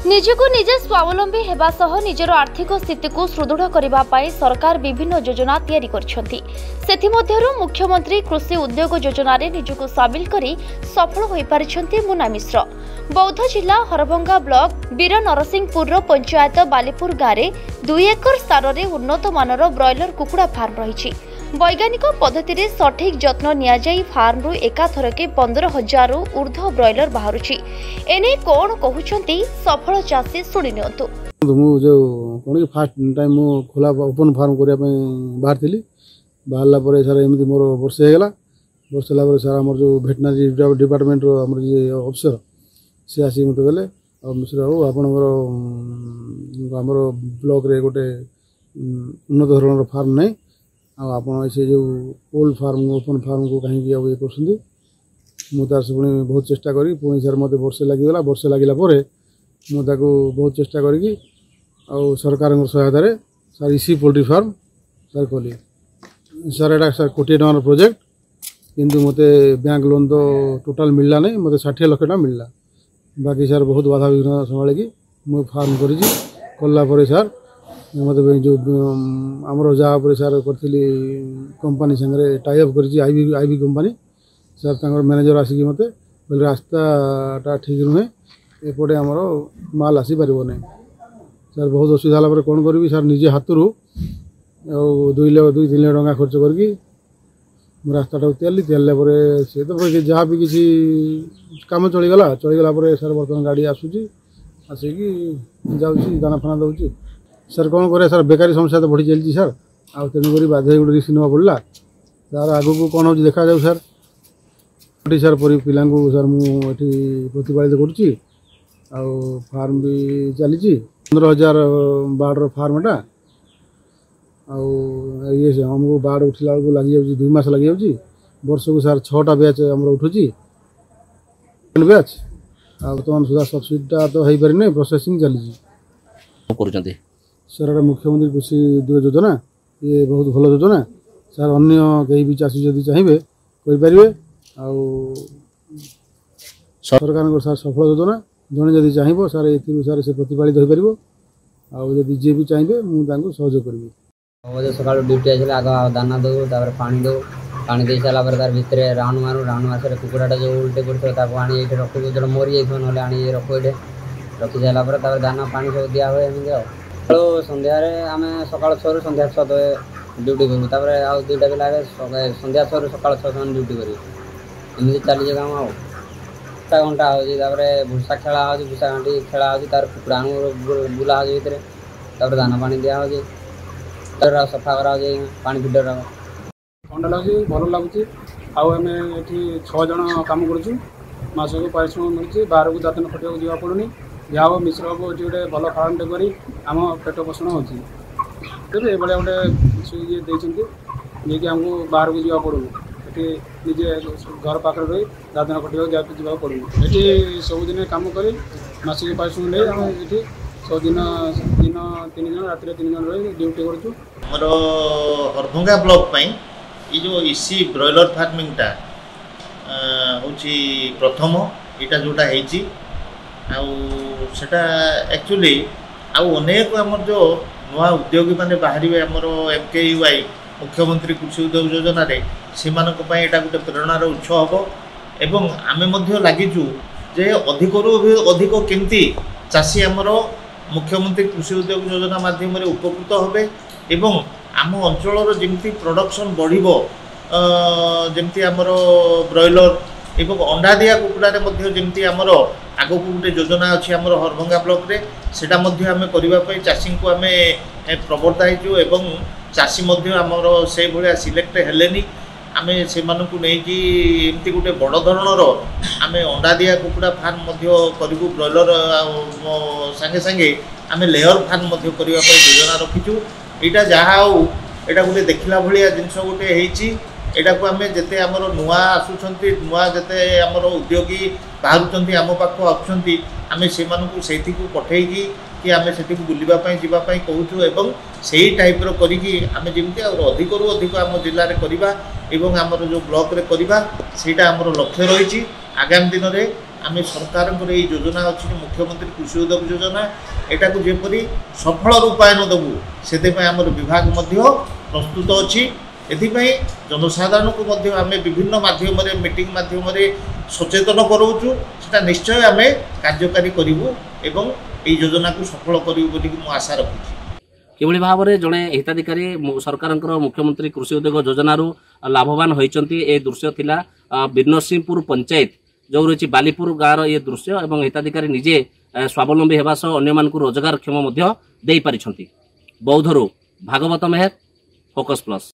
निजको निजे स्वावलंबी हेबा सह निजर आर्थिक स्थिति को सुदृढ़ करबा पाई सरकार विभिन्न योजना तैयारी करछंती। सेथि मध्यरु मुख्यमंत्री कृषि उद्योग योजना रे निजको शामिल करी सफल होई पारिछंती मुना मिश्र। बौद्ध जिला हरभंगा ब्लॉक वीर नरसिंहपुर पंचायत बालीपुर गाँव में 2 एकर स्थान में उन्नत मानर ब्रॉयलर कुकुड़ा फार्म रही। वैज्ञानिक पद्धति रे सठिक जत्न निया जाई फार्म रु एकाथरके 15,000 रु ऊर्ध्व ब्रॉयलर बाहरुची। एने कोन कहउछंती सफल चाषी सुनि नियंतु। मु जो कोन फर्स्ट टाइम मु खोला ओपन फार्म करिया पे बाहर थिली। बाहरला परे सर एमती मोर वर्ष हे गेला। वर्ष ला परे सर हमर जो वेटनरी डिपार्टमेंट रो हमर जे ऑफिसर से आसी मते गले और मिश्र हो आपनकर हमर ब्लॉक रे गोटे उन्नत धरणर फार्म नै आपण से जो ओल्ड फार्म ओपन फार्म को कहीं ये कर मुझे पुणी बहुत चेष्टा करी पुणी सर मत वर्षे लगिगला। वर्षे लगिला मुझे बहुत चेष्टा करी सरकार सहायतार सर इसी पोल्ट्री फार्म सर कली। सर एटा सर 1 कोटी टकर प्रोजेक्ट किंतु मते बैंक लोन तो टोटाल मिलला नहीं। मते 60 लाख टका मिलला। बाकी सर बहुत बाधा विघ्न संभाल की मुझे फार्म कला सर मत जो आमर जहाँ सर करी कंपनी सागर टाइअप कर आईबी कंपनी सर तंगर मैनेजर आसिक मत बोले रास्ता ठीक नुहे एपटे आमर माल आसी पार नहीं। सर बहुत असुविधा है कौन करी सर निजे हाथ रू 2-3 लाख टका खर्च करके रास्ता तैयारी सी तो जहाँ भी किसी कम चलीगला सर बर्तमान गाड़ी आसूसी आसिक जाऊँगी दाना फाना दूसरी। सर कौन करे सर बेकारी समस्या तो बढ़ी चलती सर आ तेणुक बाध्य गोटे रिस्क ना पड़ा सर आगू को कौन हो देखा जाऊ सर सर पिला सर मुझे प्रतिपालित करुच्ची फार्म भी चली 15,000 बाड़ फार्मटा ये हमको बाड़ उठला बेलू लग जाऊँगी 2 मास लग जाऊँगी। वर्ष को सर 6टा बैच आम उठुची बैच बर्तमान सुधा सब्सिडीटा तो हो पारे प्रोसेसिंग चली। सर एटा मुख्यमंत्री कृषि उद्योग योजना ये बहुत भल योजना सर अन्य कहीं भी चाषी जदि चाहिए करें सरकार सर सफल योजना जड़े जदि चाहिए सर ए सर से प्रतिपालित हो पार जी भी चाहिए मुझे सहयोग करी। सका ड्यूटी आसे आग दाना दो पानी दो पानी दे सारापर तार भितर राउंड मार कुकुड़ाटा जो उल्टे पड़ता आनी ये रखो जो मरी जाए ना आनी रखो ये रखी सारापर दाना पानी सब दिया हुए एमती सन्धार आम सका 6 ରୁ सन्ध्या 6 ड्यूटी करूँ तापर आ 2टा पिला सन्ध्या 6 ରୁ सका 6 ड्यूटी करी एमती चली काम आ घंटा हो भूसा खेला हो भूसा घाटी खेला हो तार कुकुड़ा बुला हो भर दाना पानी दिया हो सफा करा पानी फिल्टर ठंडा लगे भल लगुच आम ये 6 जन कम करुँ मास को पारिश्रमिक मिलूँ बाहर को दातन खटिया जावा पड़ूनी जहाँ हो मिश्र बाबू ये गोटे भल फार्मटे कर आम पेट पोषण होती ये गोटे ये देखिए आमको बाहर को जावा पड़ूनी ये निजे घर पाखे रही दादन खटिया जावा पड़ूनी ये सबुदिन कम कर मासिक पारिश्रमिक ले आम ये सबुदिन दिन 3 जन रात 3 जन रही ड्यूटी कर हरभंगा ब्लॉक ये जो इसी ब्रॉयलर फार्मिंगटा हूँ प्रथम यहाँ जोटा सेटा एक्चुअली अनेक आमर जो नुआ उद्योगी माने बाहर आमर MKUY मुख्यमंत्री कृषि उद्योग योजना से गोटे प्रेरणार उत्स हम एवं आमे लगिचु जे अधिक अधिक केमती चाषी आमर मुख्यमंत्री कृषि उद्योग योजना माध्यम उपकृत होबे एवं आम अंचल जमी प्रोडक्शन बढ़िबो जमती आमर ब्रॉयलर एवं अंडा दिया कुकुड़ारे जमती आमर आगो गोटे योजना अच्छी आमर हरभंगा ब्लॉक रे सेटा आम करने चाषी को आम प्रवर्ताइचु एवं चाषी आमर से भाया सिलेक्ट हेलेनी आम से एमती गोटे बड़ धरणर आम अंडा दिया कुकुड़ा फार्म करूँ ब्रॉयलर सांगे सांगे आम लेयर फार्म करने योजना रखीचु। यहाँ जहाँ यहाँ गोटे देखला भाया जिनस गोटे यहाँ को आम जिते आमर नुआ आसुंच नुआ जिते आमर उद्योगी बाहर आम पाख आम से पठेगी कि आम से बुलापाई जावाई कहूँ एवं से ही टाइप्र करी आम जमी अधिक रू अधिक आम जिले में करवा एवं आमर जो ब्लॉक रे करवा सेटा आमर लक्ष्य रही आगामी दिन में आम सरकार ये योजना अच्छी मुख्यमंत्री कृषि उद्योग योजना एटा को जेपरी सफल रूपायन देवु से विभाग प्रस्तुत अच्छी एथिपाई जनसाधारण को आम विभिन्न माध्यम मीटिंग माध्यम सचेतन कराऊँ से निश्चय आम कार्यकारी करूँ एवं ये योजना को सफल करूँ बोली आशा रखुची। किभଳି भाବରେ ଜଣେ ହିତାଧିକାରୀ ସରକାରଙ୍କର ମୁଖ୍ୟମନ୍ତ୍ରୀ କୃଷି ଉଦ୍ୟୋଗ ଯୋଜନାରୁ ଲାଭବାନ ହୋଇଛନ୍ତି ଏ ଦୃଶ୍ୟ ଥିଲା ବିନରସିଂହପୁର ପଞ୍ଚାୟତ ଯେଉଁ ରହିଛି ବାଲିପୁର ଗାଁର ଏ ଦୃଶ୍ୟ ଏବଂ ହିତାଧିକାରୀ ନିଜେ ସ୍ୱାବଲମ୍ବୀ ହେବା ସହ ଅନ୍ୟମାନଙ୍କୁ ରୋଜଗାରକ୍ଷମ ମଧ୍ୟ ଦେଇପାରିଛନ୍ତି। ବୌଦ୍ଧରୁ ଭାଗବତ ମେହେର, ଫୋକସ୍ ପ୍ଲସ୍।